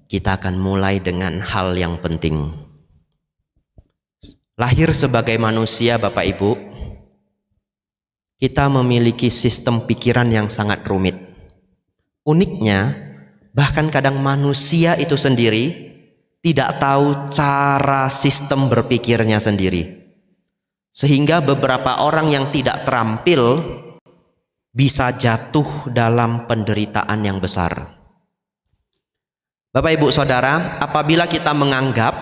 Kita akan mulai dengan hal yang penting. Lahir sebagai manusia, Bapak Ibu, kita memiliki sistem pikiran yang sangat rumit. Uniknya, bahkan kadang manusia itu sendiri tidak tahu cara sistem berpikirnya sendiri. Sehingga beberapa orang yang tidak terampil bisa jatuh dalam penderitaan yang besar. Bapak Ibu Saudara, apabila kita menganggap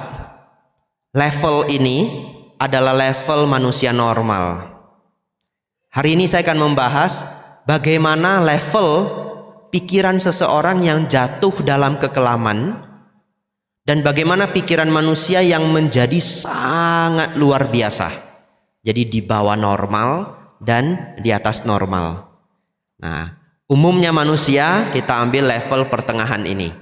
level ini adalah level manusia normal, hari ini saya akan membahas bagaimana level pikiran seseorang yang jatuh dalam kekelaman dan bagaimana pikiran manusia yang menjadi sangat luar biasa. Jadi di bawah normal dan di atas normal. Nah, umumnya manusia kita ambil level pertengahan ini.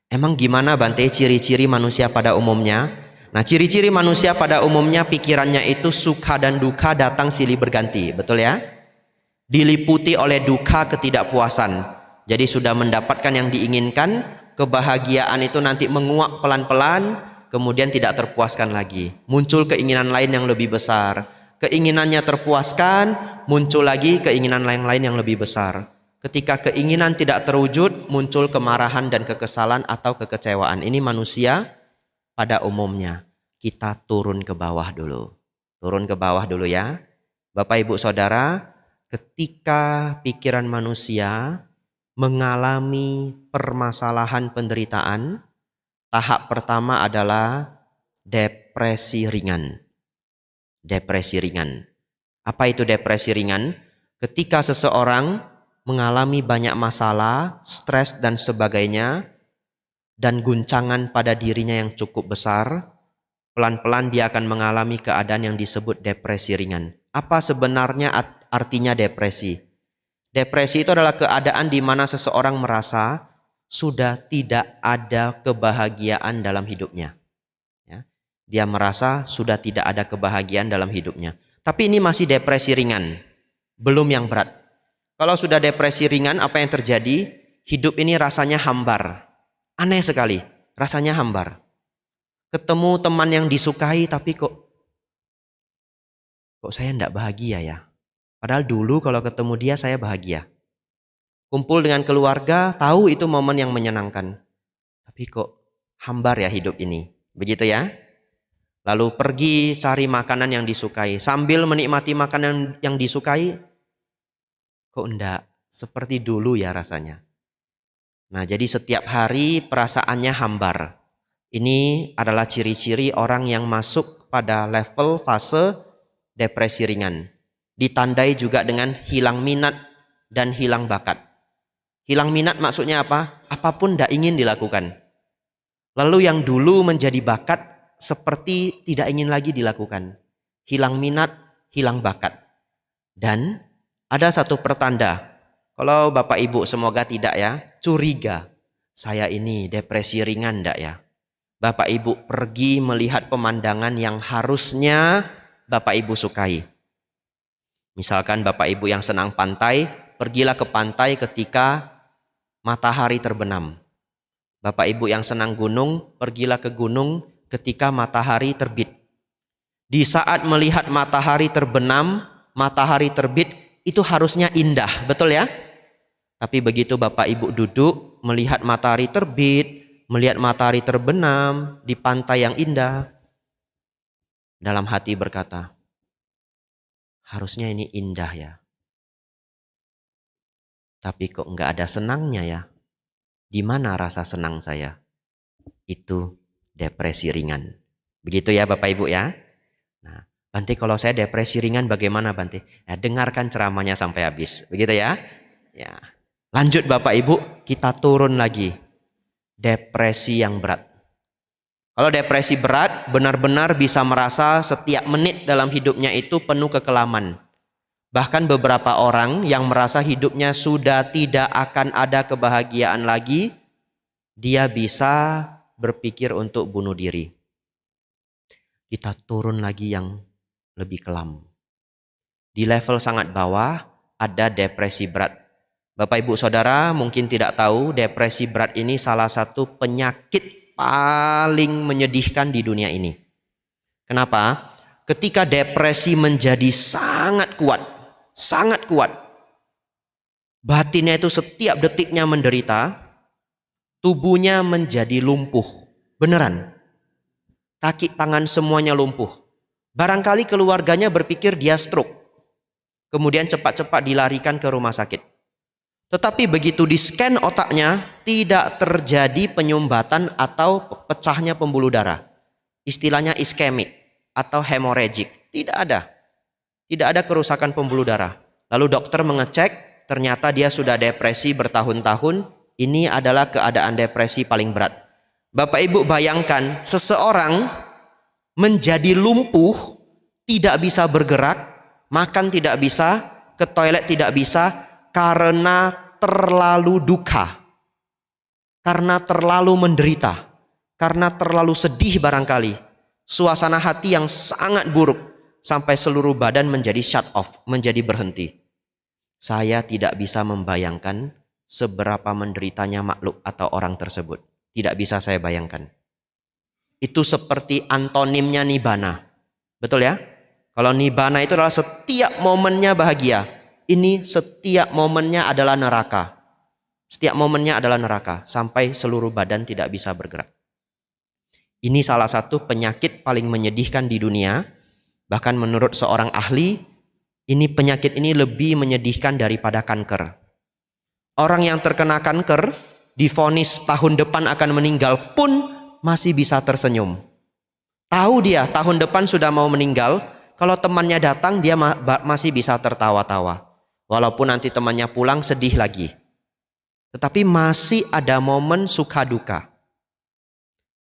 Emang gimana Bante ciri-ciri manusia pada umumnya? Nah, ciri-ciri manusia pada umumnya pikirannya itu suka dan duka datang silih berganti, betul ya? Diliputi oleh duka ketidakpuasan. Jadi sudah mendapatkan yang diinginkan, kebahagiaan itu nanti menguap pelan-pelan, kemudian tidak terpuaskan lagi. Muncul keinginan lain yang lebih besar. Keinginannya terpuaskan, muncul lagi keinginan lain yang lebih besar. Ketika keinginan tidak terwujud, muncul kemarahan dan kekesalan atau kekecewaan. Ini manusia pada umumnya. Kita turun ke bawah dulu. Turun ke bawah dulu ya. Bapak Ibu Saudara, ketika pikiran manusia mengalami permasalahan penderitaan, tahap pertama adalah depresi ringan. Depresi ringan. Apa itu depresi ringan? Ketika seseorang mengalami banyak masalah, stres dan sebagainya, dan guncangan pada dirinya yang cukup besar, pelan-pelan dia akan mengalami keadaan yang disebut depresi ringan. Apa sebenarnya artinya depresi? Depresi itu adalah keadaan di mana seseorang merasa sudah tidak ada kebahagiaan dalam hidupnya. Ya. Dia merasa sudah tidak ada kebahagiaan dalam hidupnya. Tapi ini masih depresi ringan, belum yang berat. Kalau sudah depresi ringan, apa yang terjadi? Hidup ini rasanya hambar. Aneh sekali, rasanya hambar. Ketemu teman yang disukai, tapi kok saya tidak bahagia ya? Padahal dulu kalau ketemu dia saya bahagia. Kumpul dengan keluarga, tahu itu momen yang menyenangkan. Tapi kok hambar ya hidup ini? Begitu ya? Lalu pergi cari makanan yang disukai. Sambil menikmati makanan yang disukai, kok enggak seperti dulu ya rasanya. Nah, jadi setiap hari perasaannya hambar. Ini adalah ciri-ciri orang yang masuk pada level fase depresi ringan. Ditandai juga dengan hilang minat dan hilang bakat. Hilang minat maksudnya apa? Apapun tidak ingin dilakukan. Lalu yang dulu menjadi bakat seperti tidak ingin lagi dilakukan. Hilang minat, hilang bakat. Dan ada satu pertanda, kalau Bapak Ibu semoga tidak ya, curiga, saya ini depresi ringan enggak ya? Bapak Ibu pergi melihat pemandangan yang harusnya Bapak Ibu sukai. Misalkan Bapak Ibu yang senang pantai, pergilah ke pantai ketika matahari terbenam. Bapak Ibu yang senang gunung, pergilah ke gunung ketika matahari terbit. Di saat melihat matahari terbenam, matahari terbit, itu harusnya indah, betul ya? Tapi begitu Bapak Ibu duduk, melihat matahari terbit, melihat matahari terbenam di pantai yang indah, dalam hati berkata, harusnya ini indah ya. Tapi kok enggak ada senangnya ya? Di mana rasa senang saya? Itu depresi ringan. Begitu ya Bapak Ibu ya? Nah, Bante, kalau saya depresi ringan bagaimana Bante? Ya, dengarkan ceramahnya sampai habis. Begitu ya? Ya. Lanjut Bapak Ibu, kita turun lagi. Depresi yang berat. Kalau depresi berat, benar-benar bisa merasa setiap menit dalam hidupnya itu penuh kekelaman. Bahkan beberapa orang yang merasa hidupnya sudah tidak akan ada kebahagiaan lagi, dia bisa berpikir untuk bunuh diri. Kita turun lagi yang lebih kelam. Di level sangat bawah ada depresi berat. Bapak Ibu Saudara mungkin tidak tahu, depresi berat ini salah satu penyakit paling menyedihkan di dunia ini. Kenapa? Ketika depresi menjadi sangat kuat, batinnya itu setiap detiknya menderita, tubuhnya menjadi lumpuh, beneran. Kaki tangan semuanya lumpuh. Barangkali keluarganya berpikir dia stroke, kemudian cepat-cepat dilarikan ke rumah sakit. Tetapi begitu di-scan otaknya, tidak terjadi penyumbatan atau pecahnya pembuluh darah. Istilahnya iskemik atau hemorrhagic. Tidak ada. Tidak ada kerusakan pembuluh darah. Lalu dokter mengecek, ternyata dia sudah depresi bertahun-tahun. Ini adalah keadaan depresi paling berat. Bapak Ibu bayangkan, seseorang menjadi lumpuh, tidak bisa bergerak, makan tidak bisa, ke toilet tidak bisa, karena terlalu duka, karena terlalu menderita, karena terlalu sedih barangkali, suasana hati yang sangat buruk, sampai seluruh badan menjadi shut off, menjadi berhenti. Saya tidak bisa membayangkan seberapa menderitanya makhluk atau orang tersebut. Tidak bisa saya bayangkan. Itu seperti antonimnya nibbana. Betul ya? Kalau nibbana itu adalah setiap momennya bahagia. Ini setiap momennya adalah neraka. Setiap momennya adalah neraka. Sampai seluruh badan tidak bisa bergerak. Ini salah satu penyakit paling menyedihkan di dunia. Bahkan menurut seorang ahli, penyakit ini lebih menyedihkan daripada kanker. Orang yang terkena kanker, divonis tahun depan akan meninggal pun masih bisa tersenyum. Tahu dia tahun depan sudah mau meninggal, kalau temannya datang dia masih bisa tertawa-tawa. Walaupun nanti temannya pulang sedih lagi. Tetapi masih ada momen suka duka.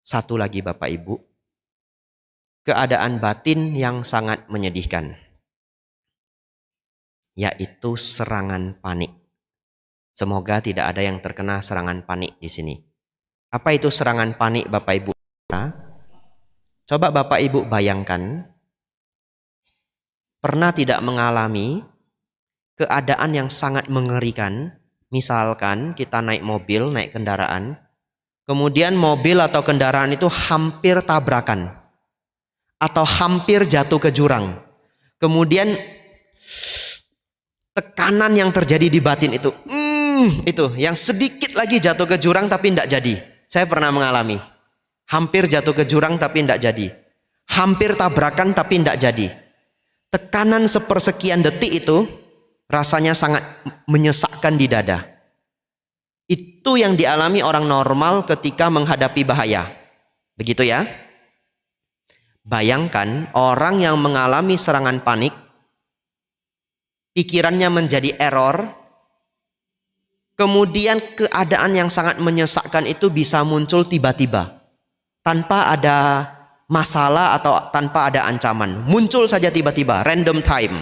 Satu lagi Bapak Ibu. Keadaan batin yang sangat menyedihkan. Yaitu serangan panik. Semoga tidak ada yang terkena serangan panik di sini. Apa itu serangan panik Bapak Ibu? Coba Bapak Ibu bayangkan. Pernah tidak mengalami keadaan yang sangat mengerikan, misalkan kita naik mobil, naik kendaraan, kemudian mobil atau kendaraan itu hampir tabrakan, atau hampir jatuh ke jurang. Kemudian tekanan yang terjadi di batin itu yang sedikit lagi jatuh ke jurang tapi tidak jadi. Saya pernah mengalami, hampir jatuh ke jurang tapi tidak jadi, hampir tabrakan tapi tidak jadi. Tekanan sepersekian detik itu rasanya sangat menyesakkan di dada. Itu yang dialami orang normal ketika menghadapi bahaya. Begitu ya. Bayangkan orang yang mengalami serangan panik, pikirannya menjadi error, kemudian keadaan yang sangat menyesakkan itu bisa muncul tiba-tiba, tanpa ada masalah atau tanpa ada ancaman. Muncul saja tiba-tiba, random time.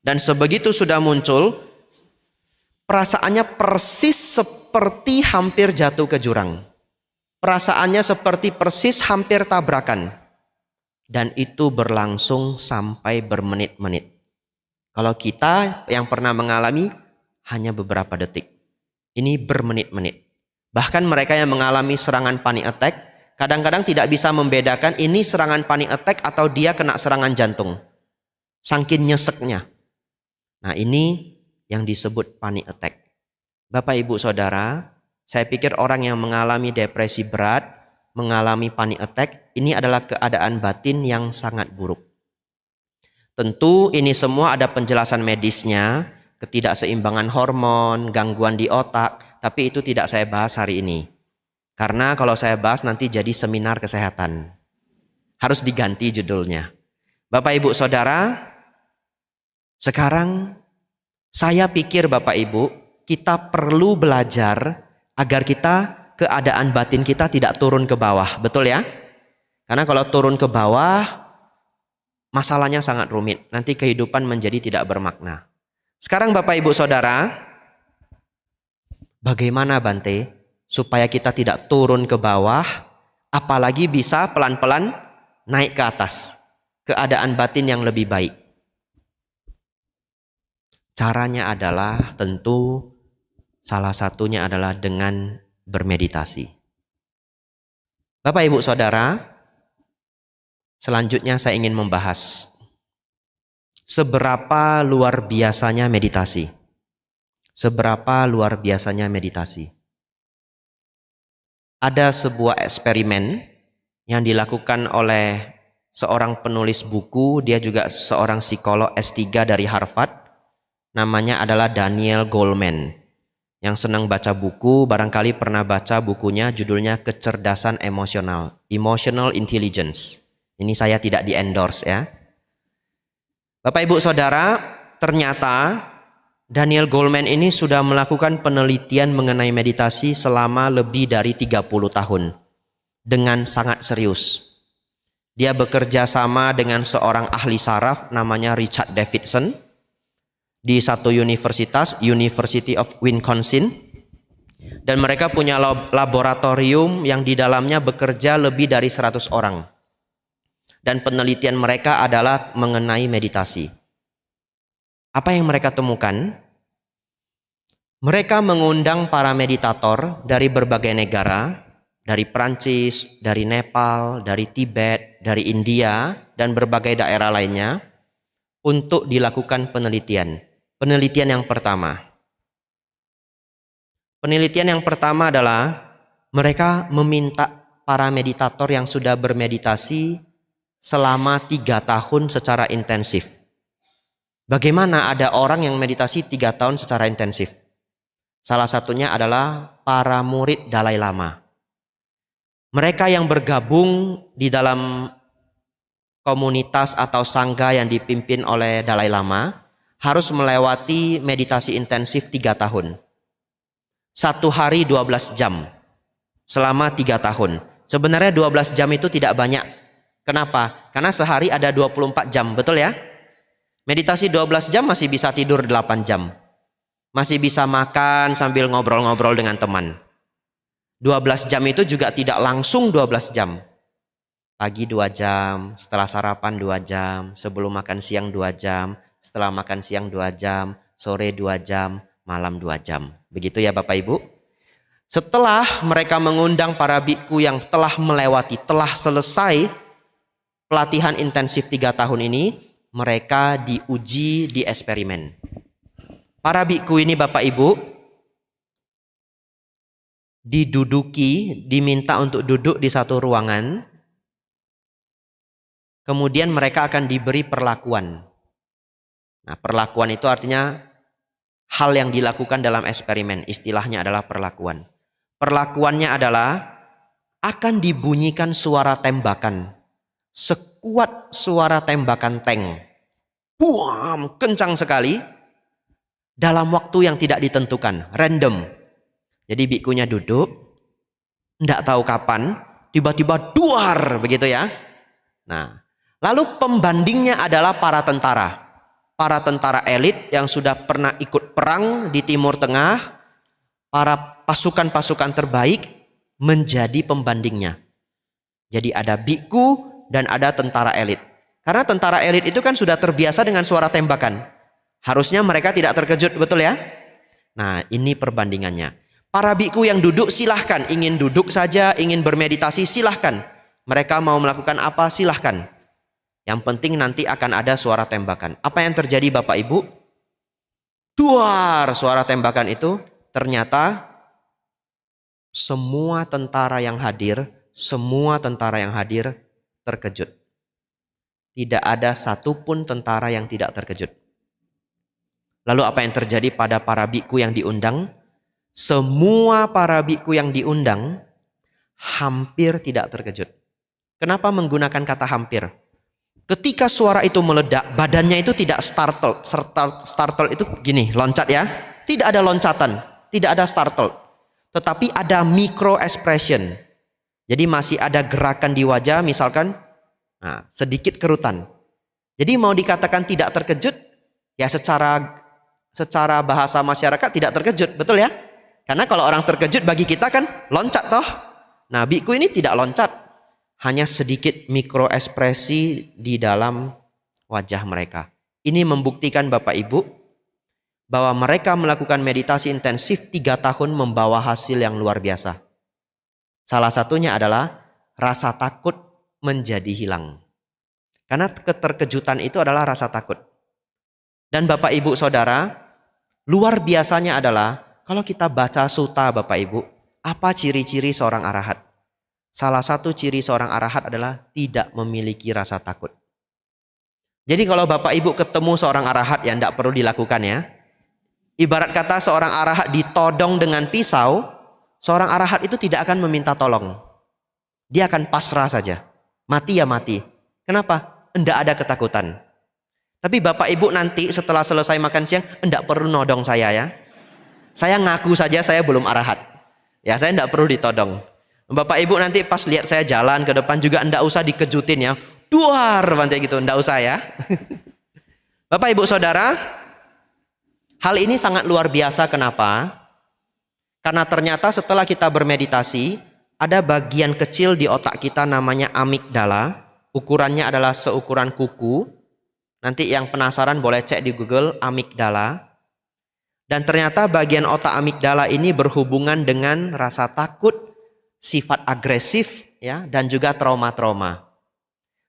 Dan sebegitu sudah muncul, perasaannya persis seperti hampir jatuh ke jurang. Perasaannya seperti persis hampir tabrakan. Dan itu berlangsung sampai bermenit-menit. Kalau kita yang pernah mengalami, hanya beberapa detik. Ini bermenit-menit. Bahkan mereka yang mengalami serangan panic attack, kadang-kadang tidak bisa membedakan ini serangan panic attack atau dia kena serangan jantung. Saking nyeseknya. Nah ini yang disebut panic attack. Bapak Ibu Saudara, saya pikir orang yang mengalami depresi berat, mengalami panic attack, ini adalah keadaan batin yang sangat buruk. Tentu ini semua ada penjelasan medisnya, ketidakseimbangan hormon, gangguan di otak, tapi itu tidak saya bahas hari ini. Karena kalau saya bahas nanti jadi seminar kesehatan. Harus diganti judulnya. Bapak Ibu Saudara, sekarang saya pikir Bapak Ibu, kita perlu belajar agar keadaan batin kita tidak turun ke bawah. Betul ya? Karena kalau turun ke bawah, masalahnya sangat rumit. Nanti kehidupan menjadi tidak bermakna. Sekarang Bapak Ibu Saudara, bagaimana Bante supaya kita tidak turun ke bawah, apalagi bisa pelan-pelan naik ke atas, keadaan batin yang lebih baik? Caranya adalah tentu Salah satunya adalah dengan bermeditasi. Bapak Ibu Saudara, selanjutnya saya ingin membahas seberapa luar biasanya meditasi. Seberapa luar biasanya meditasi. Ada sebuah eksperimen yang dilakukan oleh seorang penulis buku, dia juga seorang psikolog S3 dari Harvard. Namanya adalah Daniel Goleman. Yang senang baca buku, barangkali pernah baca bukunya, judulnya Kecerdasan Emosional, Emotional Intelligence. Ini saya tidak di-endorse ya. Bapak Ibu Saudara, ternyata Daniel Goleman ini sudah melakukan penelitian mengenai meditasi selama lebih dari 30 tahun. Dengan sangat serius. Dia bekerja sama dengan seorang ahli saraf namanya Richard Davidson. Di satu universitas, University of Wisconsin, dan mereka punya laboratorium yang di dalamnya bekerja lebih dari 100 orang, dan penelitian mereka adalah mengenai meditasi. Apa yang mereka temukan? Mereka mengundang para meditator dari berbagai negara, dari Prancis, dari Nepal, dari Tibet, dari India, dan berbagai daerah lainnya untuk dilakukan penelitian. Penelitian yang pertama adalah mereka meminta para meditator yang sudah bermeditasi selama 3 tahun secara intensif. Bagaimana ada orang yang meditasi 3 tahun secara intensif? Salah satunya adalah para murid Dalai Lama. Mereka yang bergabung di dalam komunitas atau sangga yang dipimpin oleh Dalai Lama harus melewati meditasi intensif 3 tahun. 1 hari 12 jam selama 3 tahun. Sebenarnya 12 jam itu tidak banyak. Kenapa? Karena sehari ada 24 jam, betul ya? Meditasi 12 jam masih bisa tidur 8 jam. Masih bisa makan sambil ngobrol-ngobrol dengan teman. 12 jam itu juga tidak langsung 12 jam. Pagi 2 jam, setelah sarapan 2 jam, sebelum makan siang 2 jam, setelah makan siang 2 jam, sore 2 jam, malam 2 jam. Begitu ya Bapak Ibu. Setelah mereka mengundang para biku yang telah selesai pelatihan intensif 3 tahun ini, mereka diuji di eksperimen. Para biku ini Bapak Ibu diminta untuk duduk di satu ruangan. Kemudian mereka akan diberi perlakuan. Nah, perlakuan itu artinya hal yang dilakukan dalam eksperimen. Istilahnya adalah perlakuan. Perlakuannya adalah akan dibunyikan suara tembakan. Sekuat suara tembakan tank. Buam, kencang sekali. Dalam waktu yang tidak ditentukan. Random. Jadi bikunya duduk. Tidak tahu kapan. Tiba-tiba duar. Begitu ya. Nah, lalu pembandingnya adalah para tentara. Para tentara elit yang sudah pernah ikut perang di Timur Tengah, para pasukan-pasukan terbaik menjadi pembandingnya. Jadi ada biku dan ada tentara elit. Karena tentara elit itu kan sudah terbiasa dengan suara tembakan. Harusnya mereka tidak terkejut, betul ya? Nah, ini perbandingannya. Para biku yang duduk silahkan, ingin duduk saja, ingin bermeditasi silahkan. Mereka mau melakukan apa silahkan. Yang penting nanti akan ada suara tembakan. Apa yang terjadi Bapak Ibu? Duar suara tembakan itu ternyata semua tentara yang hadir terkejut. Tidak ada satupun tentara yang tidak terkejut. Lalu apa yang terjadi pada para biku yang diundang? Semua para biku yang diundang hampir tidak terkejut. Kenapa menggunakan kata hampir? Ketika suara itu meledak, badannya itu tidak startle. Startle itu gini, loncat ya. Tidak ada loncatan, tidak ada startle. Tetapi ada micro expression. Jadi masih ada gerakan di wajah, misalkan sedikit kerutan. Jadi mau dikatakan tidak terkejut, ya secara bahasa masyarakat tidak terkejut, betul ya? Karena kalau orang terkejut bagi kita kan loncat toh. Nah, biku ini tidak loncat. Hanya sedikit mikro ekspresi di dalam wajah mereka. Ini membuktikan Bapak Ibu bahwa mereka melakukan meditasi intensif 3 tahun membawa hasil yang luar biasa. Salah satunya adalah rasa takut menjadi hilang. Karena keterkejutan itu adalah rasa takut. Dan Bapak Ibu Saudara, luar biasanya adalah kalau kita baca sutta Bapak Ibu, apa ciri-ciri seorang arahat? Salah satu ciri seorang arahat adalah tidak memiliki rasa takut. Jadi kalau Bapak Ibu ketemu seorang arahat yang tidak perlu dilakukan ya. Ibarat kata seorang arahat ditodong dengan pisau, seorang arahat itu tidak akan meminta tolong. Dia akan pasrah saja. Mati ya mati. Kenapa? Tidak ada ketakutan. Tapi Bapak Ibu nanti setelah selesai makan siang, tidak perlu nodong saya ya. Saya ngaku saja saya belum arahat. Ya, saya tidak perlu ditodong. Bapak Ibu nanti pas lihat saya jalan ke depan juga tidak usah dikejutin ya. Duar, bantai gitu, tidak usah ya. Bapak Ibu Saudara, hal ini sangat luar biasa. Kenapa? Karena ternyata setelah kita bermeditasi, ada bagian kecil di otak kita namanya amigdala. Ukurannya adalah seukuran kuku. Nanti yang penasaran boleh cek di Google amigdala. Dan ternyata bagian otak amigdala ini berhubungan dengan rasa takut, sifat agresif, ya, dan juga trauma-trauma.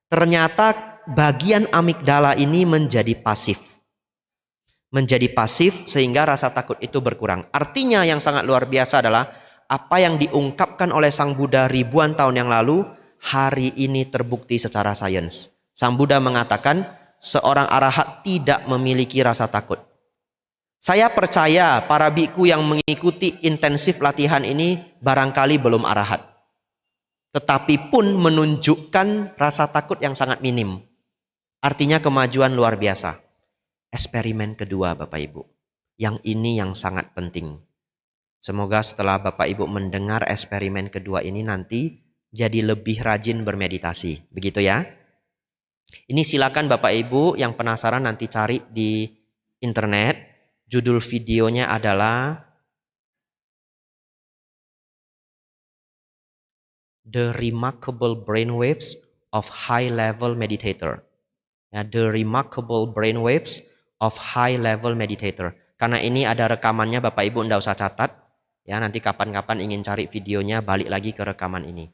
Ternyata bagian amigdala ini menjadi pasif. Menjadi pasif sehingga rasa takut itu berkurang. Artinya yang sangat luar biasa adalah apa yang diungkapkan oleh Sang Buddha ribuan tahun yang lalu, hari ini terbukti secara sains. Sang Buddha mengatakan seorang arahat tidak memiliki rasa takut. Saya percaya para biku yang mengikuti intensif latihan ini barangkali belum arahat. Tetapi pun menunjukkan rasa takut yang sangat minim. Artinya kemajuan luar biasa. Eksperimen kedua Bapak Ibu. Yang ini yang sangat penting. Semoga setelah Bapak Ibu mendengar eksperimen kedua ini nanti jadi lebih rajin bermeditasi. Begitu ya. Ini silakan Bapak Ibu yang penasaran nanti cari di internet. Judul videonya adalah The Remarkable Brainwaves of High Level Meditator. Ya, The Remarkable Brainwaves of High Level Meditator. Karena ini ada rekamannya, Bapak Ibu tidak usah catat. Ya, nanti kapan-kapan ingin cari videonya balik lagi ke rekaman ini.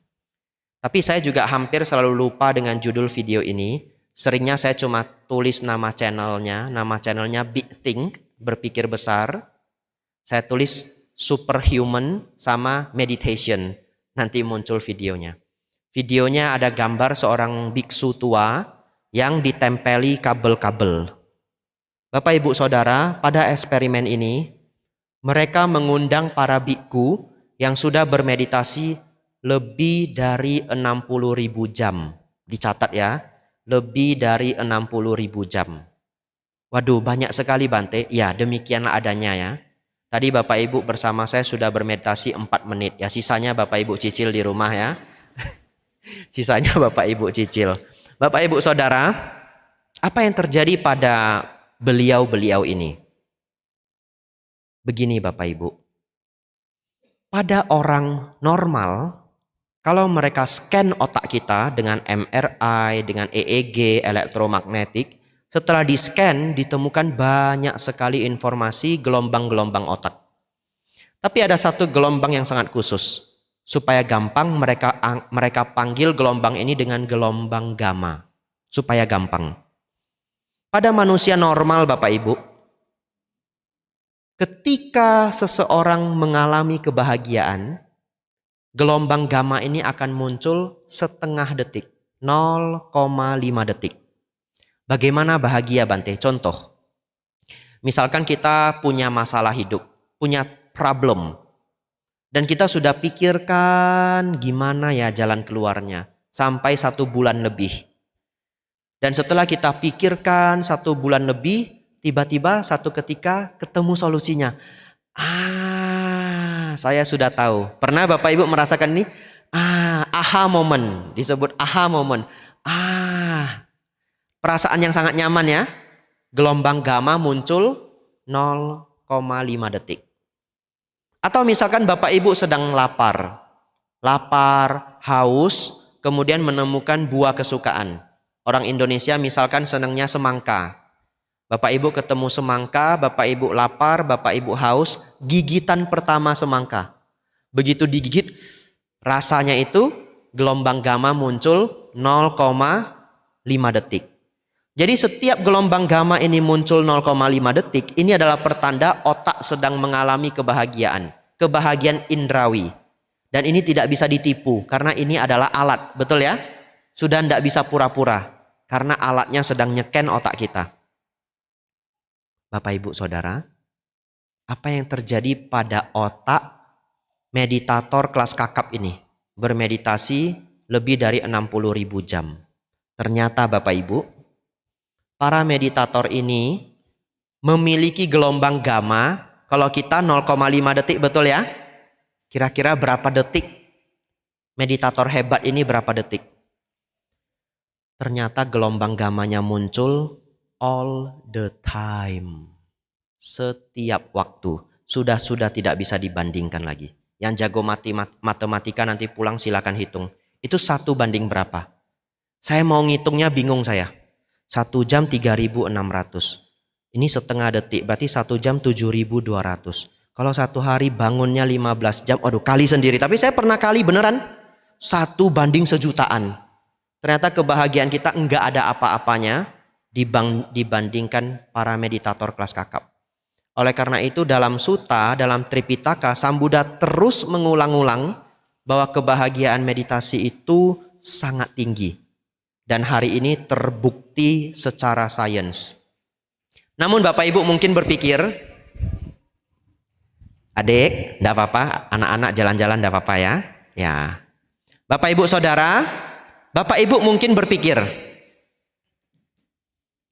Tapi saya juga hampir selalu lupa dengan judul video ini. Seringnya saya cuma tulis nama channelnya. Nama channelnya Big Think, berpikir besar. Saya tulis Superhuman sama Meditation. Nanti muncul videonya. Videonya ada gambar seorang biksu tua yang ditempeli kabel-kabel. Bapak Ibu Saudara, pada eksperimen ini mereka mengundang para biku yang sudah bermeditasi lebih dari 60.000 jam. Dicatat ya, lebih dari 60.000 jam. Waduh, banyak sekali Bante. Ya, demikianlah adanya ya. Tadi Bapak Ibu bersama saya sudah bermeditasi 4 menit. Ya, sisanya Bapak Ibu cicil di rumah ya. Sisanya Bapak Ibu cicil. Bapak Ibu Saudara, apa yang terjadi pada beliau-beliau ini? Begini Bapak Ibu. Pada orang normal, kalau mereka scan otak kita dengan MRI, dengan EEG, elektromagnetik, setelah di-scan ditemukan banyak sekali informasi gelombang-gelombang otak. Tapi ada satu gelombang yang sangat khusus. Supaya gampang mereka panggil gelombang ini dengan gelombang gamma. Supaya gampang. Pada manusia normal Bapak Ibu, ketika seseorang mengalami kebahagiaan, gelombang gamma ini akan muncul setengah detik, 0,5 detik. Bagaimana bahagia Bante? Contoh, misalkan kita punya masalah hidup, punya problem, dan kita sudah pikirkan gimana ya jalan keluarnya sampai 1 bulan lebih. Dan setelah kita pikirkan 1 bulan lebih, tiba-tiba satu ketika ketemu solusinya. Saya sudah tahu. Pernah Bapak Ibu merasakan ini? Aha moment. Disebut aha moment. Perasaan yang sangat nyaman ya. Gelombang gamma muncul 0,5 detik. Atau misalkan Bapak Ibu sedang lapar. Lapar, haus, kemudian menemukan buah kesukaan. Orang Indonesia misalkan senangnya semangka. Bapak Ibu ketemu semangka, Bapak Ibu lapar, Bapak Ibu haus, gigitan pertama semangka. Begitu digigit, rasanya itu gelombang gamma muncul 0,5 detik. Jadi setiap gelombang gamma ini muncul 0,5 detik, ini adalah pertanda otak sedang mengalami kebahagiaan. Kebahagiaan indrawi. Dan ini tidak bisa ditipu, karena ini adalah alat, betul ya? Sudah tidak bisa pura-pura, karena alatnya sedang nyeken otak kita. Bapak Ibu Saudara, apa yang terjadi pada otak meditator kelas kakap ini? Bermeditasi lebih dari 60.000 jam. Ternyata Bapak Ibu, para meditator ini memiliki gelombang gamma. Kalau kita 0,5 detik, betul ya? Kira-kira berapa detik? Meditator hebat ini berapa detik? Ternyata gelombang gammanya muncul all the time. Setiap waktu. Sudah tidak bisa dibandingkan lagi. Yang jago matematika nanti pulang silakan hitung. Itu 1 banding berapa? Saya mau ngitungnya bingung saya. 1 jam 3.600. Ini setengah detik, berarti 1 jam 7.200. Kalau 1 hari bangunnya 15 jam, aduh kali sendiri. Tapi saya pernah kali beneran. 1 banding sejutaan. Ternyata kebahagiaan kita enggak ada apa-apanya dibandingkan para meditator kelas kakap. Oleh karena itu dalam Sutta, dalam Tripitaka, Sang Buddha terus mengulang-ulang bahwa kebahagiaan meditasi itu sangat tinggi. Dan hari ini terbukti secara sains. Namun Bapak Ibu mungkin berpikir, adik, enggak apa-apa, anak-anak jalan-jalan enggak apa-apa ya. Ya. Bapak Ibu Saudara, Bapak Ibu mungkin berpikir,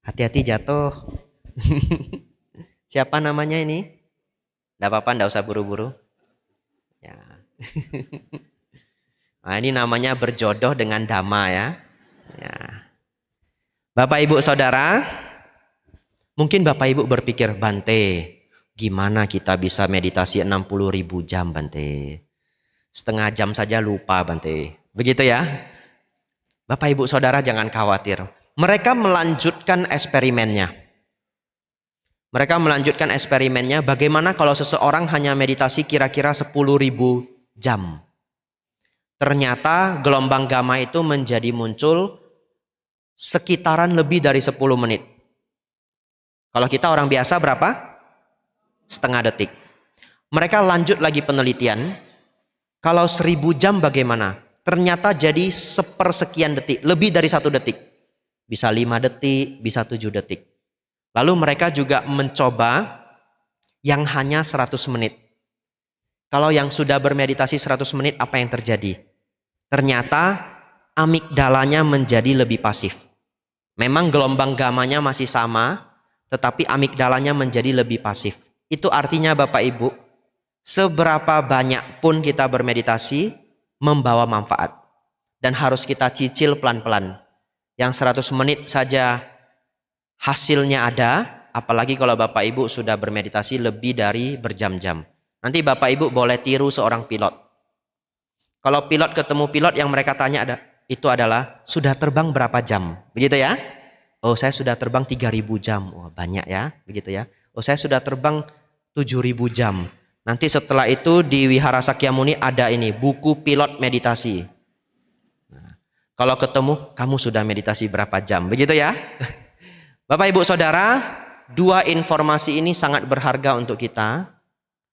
hati-hati jatuh. Siapa namanya ini? Enggak apa-apa, enggak usah buru-buru. Ya. Nah, ini namanya berjodoh dengan Dhamma ya. Ya. Bapak Ibu Saudara, mungkin Bapak Ibu berpikir, Bante, gimana kita bisa meditasi 60.000 jam Bante? Setengah jam saja lupa Bante. Begitu ya? Bapak Ibu Saudara jangan khawatir. Mereka melanjutkan eksperimennya. Mereka melanjutkan eksperimennya bagaimana kalau seseorang hanya meditasi kira-kira 10.000 jam. Ternyata gelombang gamma itu menjadi muncul sekitaran lebih dari 10 menit. Kalau kita orang biasa berapa? Setengah detik. Mereka lanjut lagi penelitian. Kalau 1000 jam bagaimana? Ternyata jadi sepersekian detik, lebih dari 1 detik. Bisa 5 detik, bisa 7 detik. Lalu mereka juga mencoba yang hanya 100 menit. Kalau yang sudah bermeditasi 100 menit, apa yang terjadi? Ternyata amigdalanya menjadi lebih pasif. Memang gelombang gammanya masih sama, tetapi amigdalanya menjadi lebih pasif. Itu artinya Bapak Ibu, seberapa banyak pun kita bermeditasi, membawa manfaat. Dan harus kita cicil pelan-pelan. Yang 100 menit saja hasilnya ada, apalagi kalau Bapak Ibu sudah bermeditasi lebih dari berjam-jam. Nanti Bapak Ibu boleh tiru seorang pilot. Kalau pilot ketemu pilot yang mereka tanya itu adalah, sudah terbang berapa jam? Begitu ya? Oh, saya sudah terbang 3.000 jam. Oh, banyak ya, begitu ya. Oh, saya sudah terbang 7.000 jam. Nanti setelah itu di Wihara Sakyamuni ada ini, buku pilot meditasi. Nah, kalau ketemu, kamu sudah meditasi berapa jam? Begitu ya? Bapak Ibu Saudara, 2 informasi ini sangat berharga untuk kita.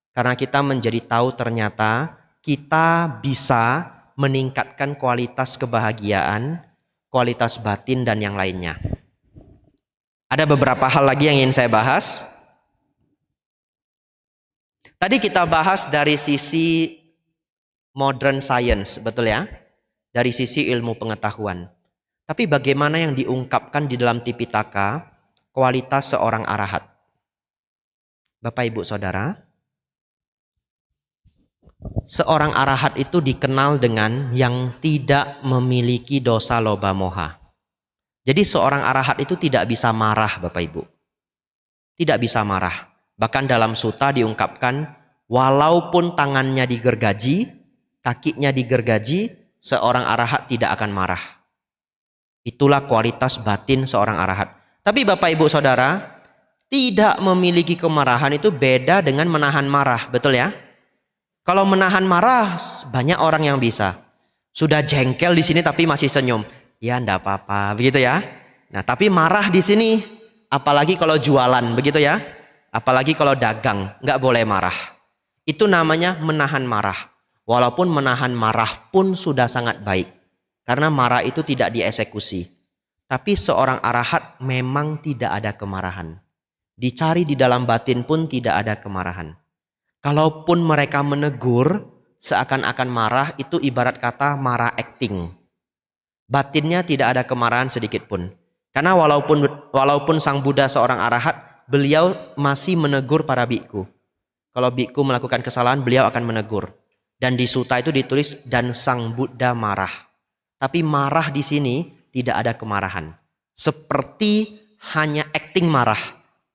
Karena kita menjadi tahu ternyata kita bisa meningkatkan kualitas kebahagiaan, kualitas batin dan yang lainnya. Ada beberapa hal lagi yang ingin saya bahas. Tadi kita bahas dari sisi modern science, betul ya? Dari sisi ilmu pengetahuan. Tapi bagaimana yang diungkapkan di dalam Tipitaka, kualitas seorang arahat? Bapak Ibu Saudara, seorang arahat itu dikenal dengan yang tidak memiliki dosa loba moha. Jadi seorang arahat itu tidak bisa marah Bapak Ibu. Tidak bisa marah. Bahkan dalam sutta diungkapkan, walaupun tangannya digergaji, kakinya digergaji, seorang arahat tidak akan marah. Itulah kualitas batin seorang arahat. Tapi Bapak Ibu Saudara, Tidak memiliki kemarahan itu beda dengan menahan marah, betul ya? Kalau menahan marah banyak orang yang bisa. Sudah jengkel di sini tapi masih senyum. Ya enggak apa-apa, begitu ya. Nah, tapi marah di sini, apalagi kalau jualan, begitu ya. Apalagi kalau dagang, nggak boleh marah. Itu namanya menahan marah. Walaupun menahan marah pun sudah sangat baik. Karena marah itu tidak dieksekusi. Tapi seorang arahat memang tidak ada kemarahan. Dicari di dalam batin pun tidak ada kemarahan. Kalaupun mereka menegur, seakan-akan marah, itu ibarat kata marah acting. Batinnya tidak ada kemarahan sedikit pun. Karena walaupun Sang Buddha seorang arahat, beliau masih menegur para biku. Kalau biku melakukan kesalahan, beliau akan menegur. Dan di suta itu ditulis, dan Sang Buddha marah. Tapi marah di sini tidak ada kemarahan. Seperti hanya acting marah,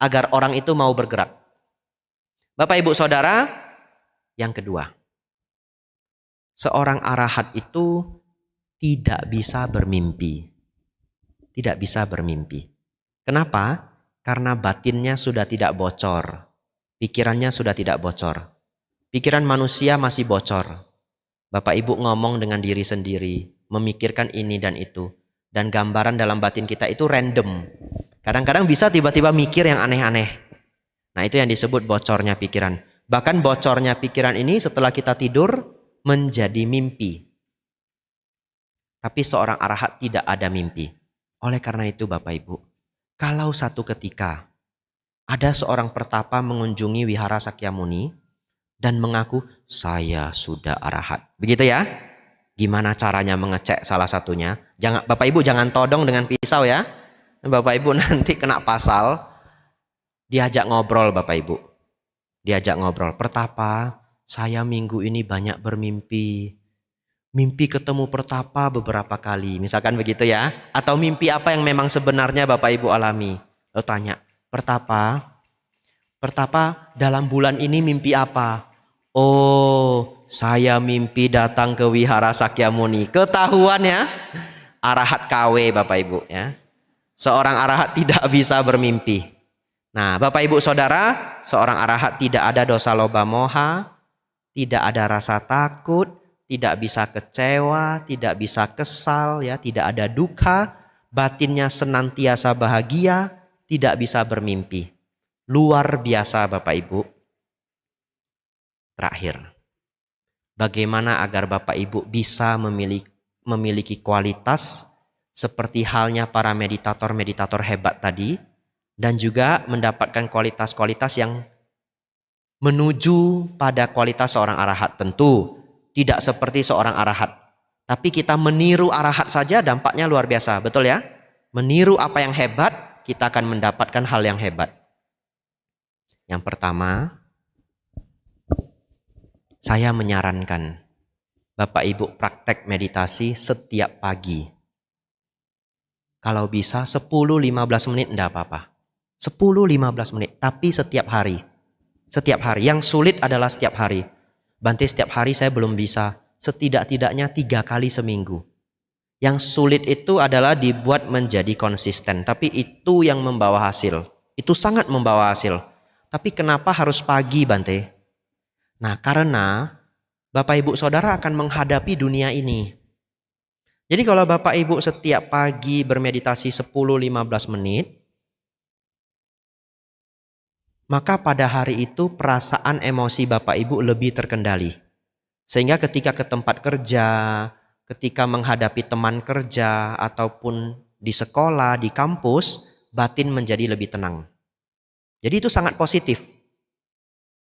agar orang itu mau bergerak. Bapak Ibu Saudara, yang kedua. Seorang arahat itu tidak bisa bermimpi. Tidak bisa bermimpi. Kenapa? Karena batinnya sudah tidak bocor. Pikirannya sudah tidak bocor. Pikiran manusia masih bocor. Bapak Ibu ngomong dengan diri sendiri, memikirkan ini dan itu. Dan gambaran dalam batin kita itu random. Kadang-kadang bisa tiba-tiba mikir yang aneh-aneh. Nah, itu yang disebut bocornya pikiran. Bahkan bocornya pikiran ini setelah kita tidur menjadi mimpi. Tapi seorang arahat tidak ada mimpi. Oleh karena itu Bapak Ibu, kalau satu ketika ada seorang pertapa mengunjungi wihara Sakyamuni dan mengaku saya sudah arahat. Begitu ya? Gimana caranya mengecek salah satunya? Bapak Ibu jangan todong dengan pisau ya. Bapak Ibu nanti kena pasal. Diajak ngobrol Bapak Ibu. Diajak ngobrol. Pertapa, saya minggu ini banyak bermimpi. Mimpi ketemu pertapa beberapa kali. Misalkan begitu ya. Atau mimpi apa yang memang sebenarnya Bapak Ibu alami. Lalu tanya, pertapa dalam bulan ini mimpi apa? Oh, saya mimpi datang ke wihara Sakyamuni. Ketahuan ya. Arahat KW Bapak Ibu ya. Seorang arahat tidak bisa bermimpi. Nah, Bapak Ibu Saudara, seorang arahat tidak ada dosa loba moha, tidak ada rasa takut, tidak bisa kecewa, tidak bisa kesal, ya, tidak ada duka, batinnya senantiasa bahagia, tidak bisa bermimpi. Luar biasa Bapak Ibu. Terakhir, bagaimana agar Bapak Ibu bisa memiliki kualitas seperti halnya para meditator-meditator hebat tadi, dan juga mendapatkan kualitas-kualitas yang menuju pada kualitas seorang arahat. Tentu tidak seperti seorang arahat, tapi kita meniru arahat saja dampaknya luar biasa, betul ya? Meniru apa yang hebat, kita akan mendapatkan hal yang hebat. Yang pertama, saya menyarankan Bapak Ibu praktek meditasi setiap pagi. Kalau bisa 10-15 menit enggak apa-apa. 10-15 menit, tapi setiap hari. Setiap hari. Yang sulit adalah setiap hari. Bante, setiap hari saya belum bisa. Setidak-tidaknya 3 kali seminggu. Yang sulit itu adalah dibuat menjadi konsisten. Tapi itu yang membawa hasil. Itu sangat membawa hasil. Tapi kenapa harus pagi, Bante? Nah, karena Bapak Ibu Saudara akan menghadapi dunia ini. Jadi kalau Bapak Ibu setiap pagi bermeditasi 10-15 menit, maka pada hari itu perasaan emosi Bapak Ibu lebih terkendali. Sehingga ketika ke tempat kerja, ketika menghadapi teman kerja, ataupun di sekolah, di kampus, batin menjadi lebih tenang. Jadi itu sangat positif.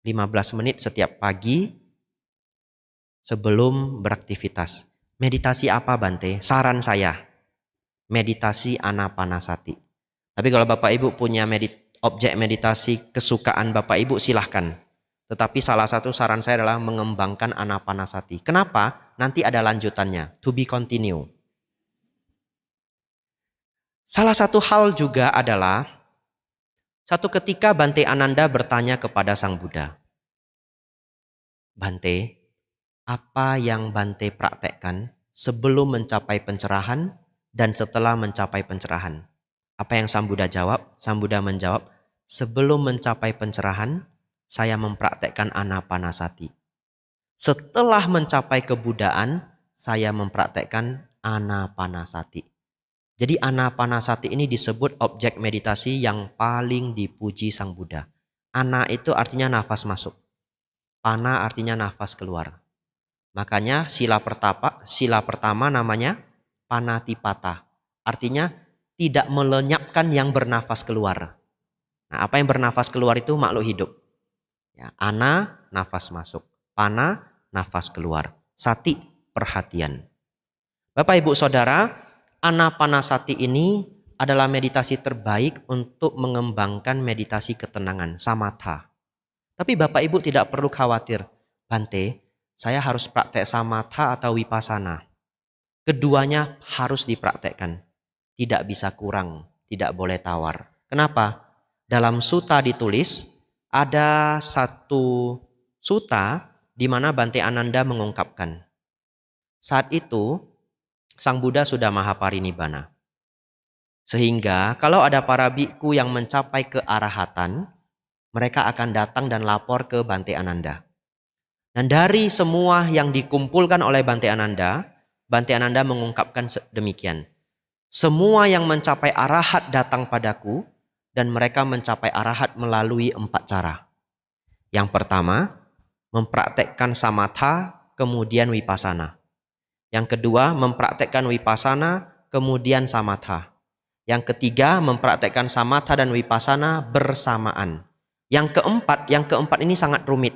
15 menit setiap pagi sebelum beraktivitas. Meditasi apa Bante? Saran saya, meditasi Anapanasati. Tapi kalau Bapak Ibu punya objek meditasi kesukaan Bapak Ibu, silahkan. Tetapi salah satu saran saya adalah mengembangkan Anapanasati. Kenapa? Nanti ada lanjutannya. To be continue. Salah satu hal juga adalah, satu ketika Bante Ananda bertanya kepada Sang Buddha, Bante, apa yang Bante praktekkan sebelum mencapai pencerahan dan setelah mencapai pencerahan? Apa yang Sang Buddha jawab? Sang Buddha menjawab, Sebelum mencapai pencerahan, saya mempraktekkan anapanasati. Setelah mencapai kebudaan, saya mempraktekkan anapanasati. Jadi anapanasati ini disebut objek meditasi yang paling dipuji Sang Buddha. Ana itu artinya nafas masuk. Pana artinya nafas keluar. Makanya sila pertama namanya panatipata. Artinya tidak melenyapkan yang bernafas keluar. Nah, apa yang bernafas keluar itu makhluk hidup. Ya, ana, nafas masuk. Pana, nafas keluar. Sati, perhatian. Bapak Ibu Saudara, anapanasati ini adalah meditasi terbaik untuk mengembangkan meditasi ketenangan, samatha. Tapi Bapak Ibu tidak perlu khawatir. Bante, saya harus praktek samatha atau vipassana. Keduanya harus dipraktekkan. Tidak bisa kurang, tidak boleh tawar. Kenapa? Dalam sutta ditulis, ada satu sutta di mana Bante Ananda mengungkapkan. Saat itu, Sang Buddha sudah mahaparinibbana. Sehingga kalau ada para bhikkhu yang mencapai kearahatan, mereka akan datang dan lapor ke Bante Ananda. Dan dari semua yang dikumpulkan oleh Bante Ananda mengungkapkan demikian. Semua yang mencapai arahat datang padaku, dan mereka mencapai arahat melalui 4 cara. Yang pertama, mempraktekkan samatha, kemudian vipassana. Yang kedua, mempraktekkan vipassana, kemudian samatha. Yang ketiga, mempraktekkan samatha dan vipassana bersamaan. Yang keempat ini sangat rumit.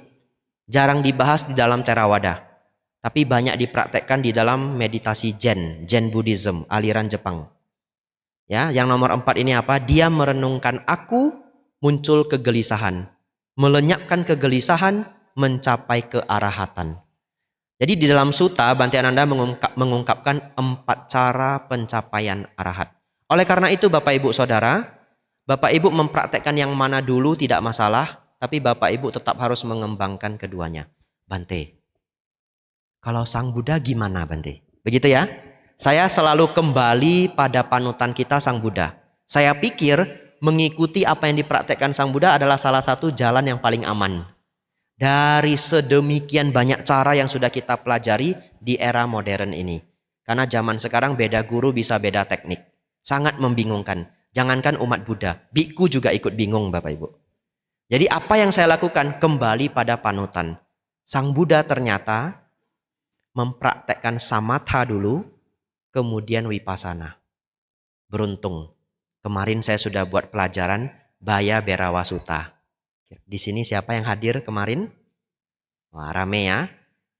Jarang dibahas di dalam Theravada. Tapi banyak dipraktekkan di dalam meditasi Zen Buddhism, aliran Jepang. Ya, yang nomor 4 ini apa? Dia merenungkan aku, muncul kegelisahan. Melenyapkan kegelisahan, mencapai kearahatan. Jadi di dalam sutta, Bante Ananda mengungkapkan 4 cara pencapaian arahat. Oleh karena itu Bapak Ibu Saudara, Bapak Ibu mempraktekkan yang mana dulu tidak masalah, tapi Bapak Ibu tetap harus mengembangkan keduanya. Bante, kalau Sang Buddha gimana Bante? Begitu ya? Saya selalu kembali pada panutan kita Sang Buddha. Saya pikir mengikuti apa yang dipraktekkan Sang Buddha adalah salah satu jalan yang paling aman. Dari sedemikian banyak cara yang sudah kita pelajari di era modern ini. Karena zaman sekarang beda guru bisa beda teknik. Sangat membingungkan. Jangankan umat Buddha, bhikkhu juga ikut bingung Bapak Ibu. Jadi apa yang saya lakukan? Kembali pada panutan. Sang Buddha ternyata mempraktekkan samatha dulu, kemudian vipassana. Beruntung. Kemarin saya sudah buat pelajaran Baya Berawa Sutta. Di sini siapa yang hadir kemarin? Wah, rame ya.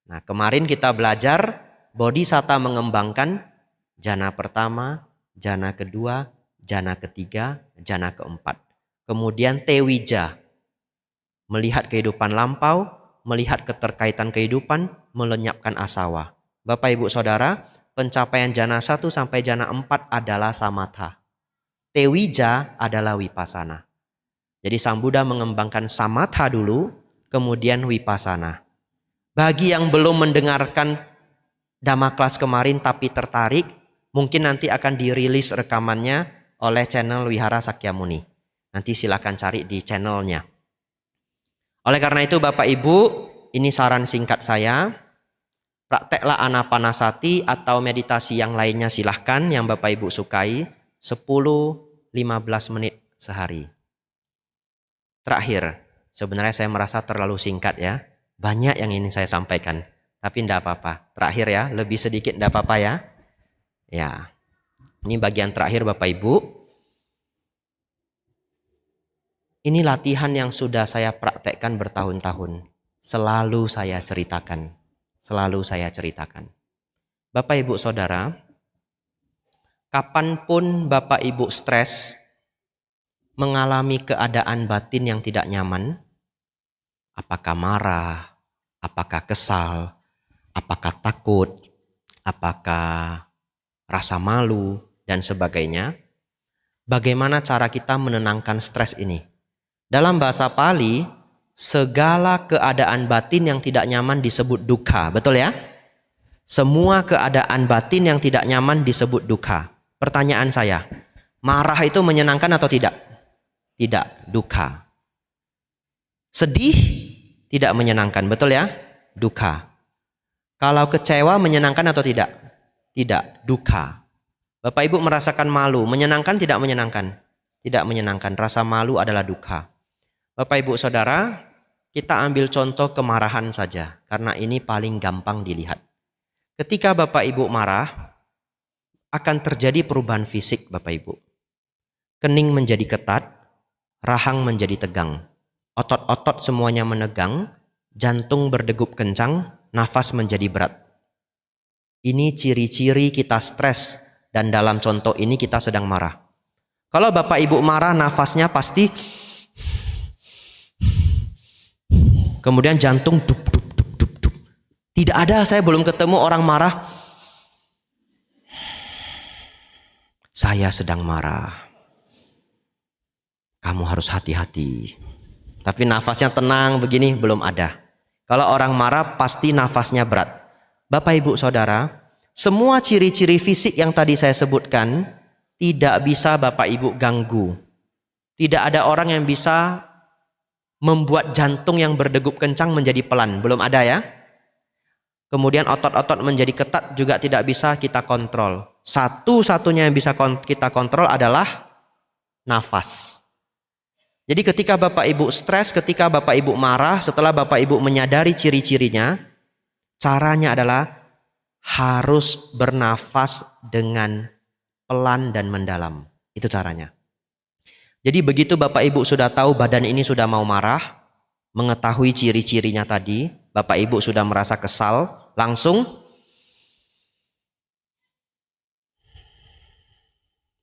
Nah, kemarin kita belajar Bodhisatta mengembangkan jana pertama, jana kedua, jana ketiga, jana keempat. Kemudian Tewija, melihat kehidupan lampau, melihat keterkaitan kehidupan, melenyapkan asawa. Bapak Ibu Saudara, pencapaian jana 1 sampai jana 4 adalah samatha. Tewija adalah vipassana. Jadi Sang Buddha mengembangkan samatha dulu, kemudian vipassana. Bagi yang belum mendengarkan Dhamma Class kemarin tapi tertarik, mungkin nanti akan dirilis rekamannya oleh channel Wihara Sakyamuni. Nanti silakan cari di channelnya. Oleh karena itu Bapak Ibu, ini saran singkat saya. Prakteklah anapanasati atau meditasi yang lainnya silahkan yang Bapak Ibu sukai 10-15 menit sehari. Terakhir, sebenarnya saya merasa terlalu singkat ya. Banyak yang ingin saya sampaikan, tapi tidak apa-apa. Terakhir ya, lebih sedikit tidak apa-apa ya. Ya, ini bagian terakhir Bapak Ibu. Ini latihan yang sudah saya praktekkan bertahun-tahun. Selalu saya ceritakan. Bapak Ibu Saudara, kapanpun Bapak Ibu stres, mengalami keadaan batin yang tidak nyaman, apakah marah, apakah kesal, apakah takut, apakah rasa malu, dan sebagainya, bagaimana cara kita menenangkan stres ini? Dalam bahasa Pali, segala keadaan batin yang tidak nyaman disebut dukkha, betul ya? Semua keadaan batin yang tidak nyaman disebut dukkha. Pertanyaan saya, marah itu menyenangkan atau tidak? Tidak, duka. Sedih, tidak menyenangkan, betul ya? Duka. Kalau kecewa menyenangkan atau tidak? Tidak, duka. Bapak Ibu merasakan malu, menyenangkan tidak menyenangkan? Tidak menyenangkan, rasa malu adalah duka. Bapak Ibu Saudara, kita ambil contoh kemarahan saja, karena ini paling gampang dilihat. Ketika Bapak Ibu marah, akan terjadi perubahan fisik Bapak Ibu. Kening menjadi ketat, rahang menjadi tegang. Otot-otot semuanya menegang, jantung berdegup kencang, nafas menjadi berat. Ini ciri-ciri kita stres, dan dalam contoh ini kita sedang marah. Kalau Bapak Ibu marah, nafasnya pasti, kemudian jantung dup, dup, dup, dup, dup. Tidak ada, saya belum ketemu orang marah, saya sedang marah, kamu harus hati-hati. Tapi nafasnya tenang begini, belum ada. Kalau orang marah pasti nafasnya berat. Bapak Ibu Saudara, semua ciri-ciri fisik yang tadi saya sebutkan tidak bisa Bapak Ibu ganggu. Tidak ada orang yang bisa membuat jantung yang berdegup kencang menjadi pelan, belum ada ya. Kemudian otot-otot menjadi ketat juga tidak bisa kita kontrol. Satu-satunya yang bisa kita kontrol adalah nafas. Jadi ketika Bapak Ibu stres, ketika Bapak Ibu marah, setelah Bapak Ibu menyadari ciri-cirinya, caranya adalah harus bernafas dengan pelan dan mendalam. Itu caranya. Jadi begitu Bapak Ibu sudah tahu badan ini sudah mau marah, mengetahui ciri-cirinya tadi, Bapak Ibu sudah merasa kesal, langsung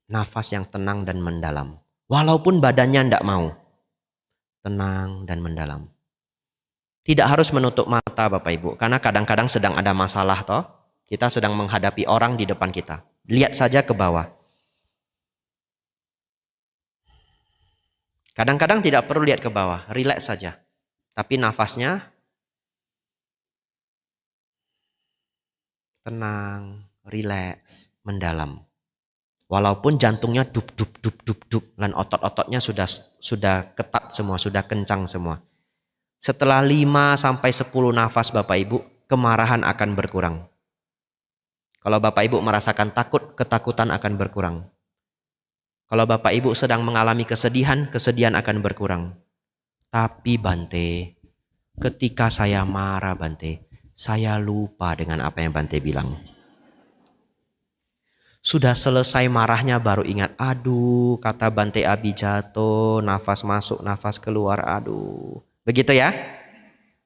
nafas yang tenang dan mendalam. Walaupun badannya tidak mau, tenang dan mendalam. Tidak harus menutup mata Bapak Ibu, karena kadang-kadang sedang ada masalah toh. Kita sedang menghadapi orang di depan kita. Lihat saja ke bawah. Kadang-kadang tidak perlu lihat ke bawah, rileks saja. Tapi nafasnya tenang, rileks, mendalam. Walaupun jantungnya dup dup dup dup dup dan otot-ototnya sudah ketat semua, sudah kencang semua. Setelah 5 sampai 10 nafas Bapak Ibu, kemarahan akan berkurang. Kalau Bapak Ibu merasakan takut, ketakutan akan berkurang. Kalau Bapak Ibu sedang mengalami kesedihan, kesedihan akan berkurang. Tapi Bante, ketika saya marah Bante, saya lupa dengan apa yang Bante bilang. Sudah selesai marahnya baru ingat, aduh kata Bante Abijatto, nafas masuk, nafas keluar, aduh. Begitu ya?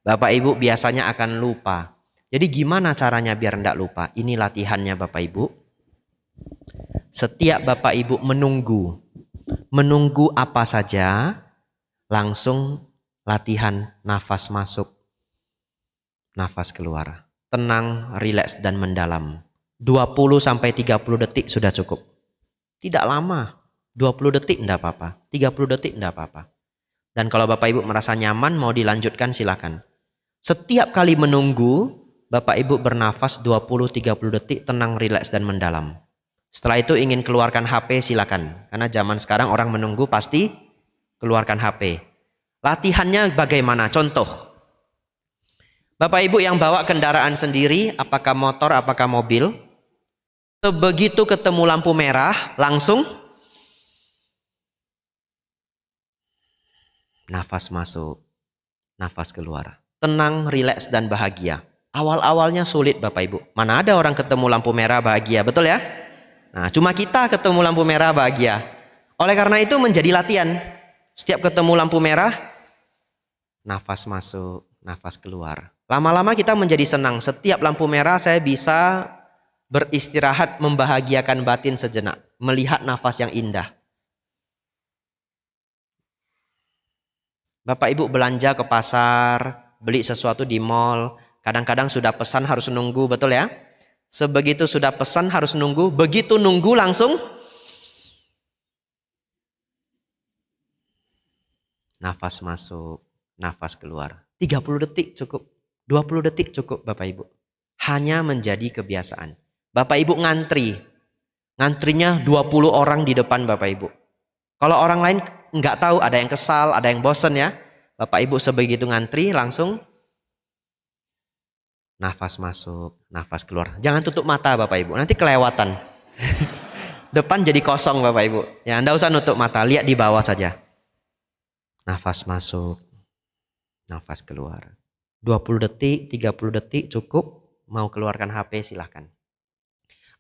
Bapak Ibu biasanya akan lupa. Jadi gimana caranya biar tidak lupa? Ini latihannya Bapak Ibu. Setiap Bapak Ibu menunggu apa saja, langsung latihan nafas masuk, nafas keluar. Tenang, rileks dan mendalam. 20 sampai 30 detik sudah cukup. Tidak lama. 20 detik tidak apa-apa. 30 detik tidak apa-apa. Dan kalau Bapak Ibu merasa nyaman mau dilanjutkan silakan. Setiap kali menunggu, Bapak Ibu bernafas 20-30 detik tenang, rileks dan mendalam. Setelah itu ingin keluarkan HP silakan. Karena zaman sekarang orang menunggu pasti keluarkan HP. Latihannya bagaimana? Contoh. Bapak Ibu yang bawa kendaraan sendiri, apakah motor, apakah mobil, sebegitu ketemu lampu merah, langsung nafas masuk, nafas keluar. Tenang, rileks dan bahagia. Awal-awalnya sulit Bapak Ibu. Mana ada orang ketemu lampu merah bahagia, betul ya? Nah, cuma kita ketemu lampu merah bahagia. Oleh karena itu menjadi latihan. Setiap ketemu lampu merah, nafas masuk, nafas keluar. Lama-lama kita menjadi senang. Setiap lampu merah saya bisa beristirahat, membahagiakan batin sejenak, melihat nafas yang indah. Bapak Ibu belanja ke pasar, beli sesuatu di mall, kadang-kadang sudah pesan harus nunggu, betul ya? Sebegitu sudah pesan harus nunggu, begitu nunggu langsung nafas masuk, nafas keluar. 30 detik cukup, 20 detik cukup Bapak Ibu. Hanya menjadi kebiasaan. Bapak Ibu ngantri. Ngantrinya 20 orang di depan Bapak Ibu. Kalau orang lain nggak tahu, ada yang kesal, ada yang bosen ya. Bapak Ibu sebegitu ngantri langsung nafas masuk, nafas keluar. Jangan tutup mata Bapak Ibu, nanti kelewatan. Depan jadi kosong Bapak Ibu. Ya, Anda usah nutup mata, lihat di bawah saja. Nafas masuk, nafas keluar. 20 detik, 30 detik cukup. Mau keluarkan HP silahkan.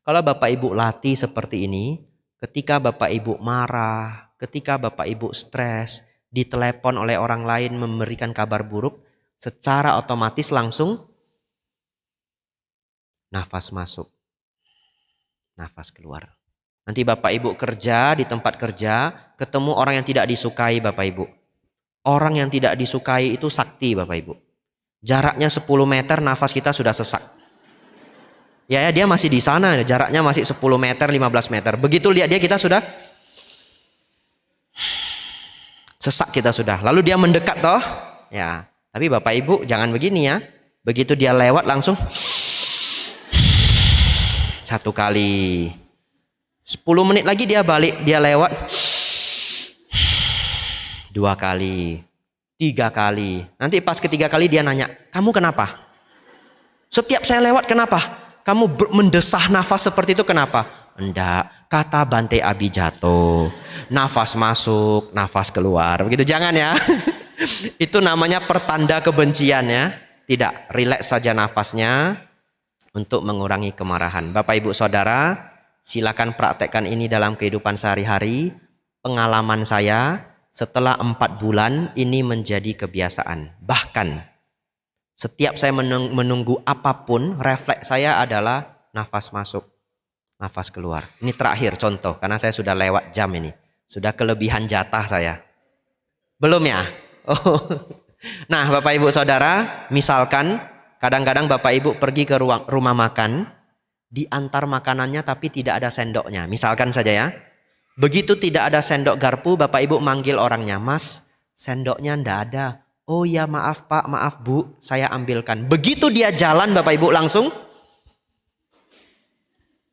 Kalau Bapak Ibu latih seperti ini, ketika Bapak Ibu marah, ketika Bapak Ibu stres, ditelepon oleh orang lain memberikan kabar buruk, secara otomatis langsung nafas masuk, nafas keluar. Nanti Bapak Ibu kerja di tempat kerja, ketemu orang yang tidak disukai Bapak Ibu. Orang yang tidak disukai itu sakti Bapak Ibu. Jaraknya 10 meter nafas kita sudah sesak. Ya, dia masih di sana, jaraknya masih 10 meter, 15 meter. Begitu lihat dia, kita sudah sesak, kita sudah. Lalu dia mendekat toh. Ya, tapi Bapak Ibu jangan begini ya. Begitu dia lewat langsung 1 kali. 10 menit lagi dia balik, dia lewat 2 kali, 3 kali. Nanti pas ketiga kali dia nanya, kamu kenapa? Setiap saya lewat kenapa? Kamu mendesah nafas seperti itu kenapa? Enggak, kata Bante Abhijato, nafas masuk, nafas keluar. Begitu, jangan ya. Itu namanya pertanda kebencian ya. Tidak, rileks saja nafasnya untuk mengurangi kemarahan. Bapak Ibu Saudara, silakan praktekkan ini dalam kehidupan sehari-hari. Pengalaman saya, setelah 4 bulan ini menjadi kebiasaan. Bahkan setiap saya menunggu apapun, refleks saya adalah nafas masuk, nafas keluar. Ini terakhir contoh, karena saya sudah lewat jam ini. Sudah kelebihan jatah saya. Belum ya? Oh. Nah Bapak Ibu Saudara, misalkan kadang-kadang Bapak Ibu pergi ke rumah makan, diantar makanannya tapi tidak ada sendoknya. Misalkan saja ya. Begitu tidak ada sendok garpu, Bapak Ibu manggil orangnya, Mas, sendoknya ndak ada. Oh ya, maaf Pak, maaf Bu, saya ambilkan. Begitu dia jalan Bapak Ibu langsung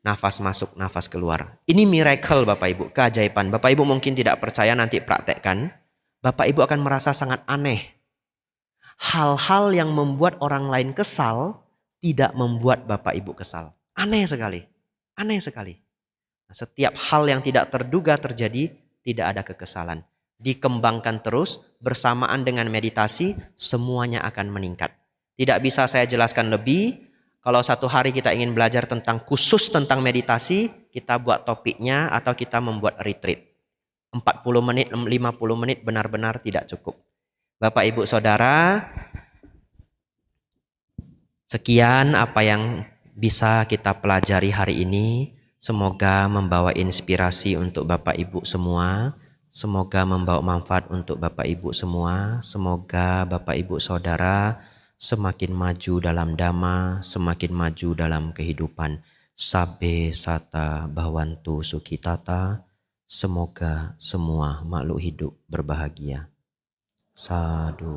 nafas masuk, nafas keluar. Ini miracle Bapak Ibu, keajaiban. Bapak Ibu mungkin tidak percaya, nanti praktekkan. Bapak Ibu akan merasa sangat aneh. Hal-hal yang membuat orang lain kesal tidak membuat Bapak Ibu kesal. Aneh sekali, aneh sekali. Setiap hal yang tidak terduga terjadi, tidak ada kekesalan. Dikembangkan terus bersamaan dengan meditasi, semuanya akan meningkat. Tidak bisa saya jelaskan lebih. Kalau satu hari kita ingin belajar tentang khusus tentang meditasi, kita buat topiknya atau kita membuat retreat. 40 menit, 50 menit benar-benar tidak cukup. Bapak Ibu Saudara, sekian apa yang bisa kita pelajari hari ini. Semoga membawa inspirasi untuk Bapak Ibu semua. Semoga membawa manfaat untuk Bapak Ibu semua. Semoga Bapak Ibu Saudara semakin maju dalam dhamma, semakin maju dalam kehidupan. Sabbe sata bhavantu sukhitata. Semoga semua makhluk hidup berbahagia. Sadhu.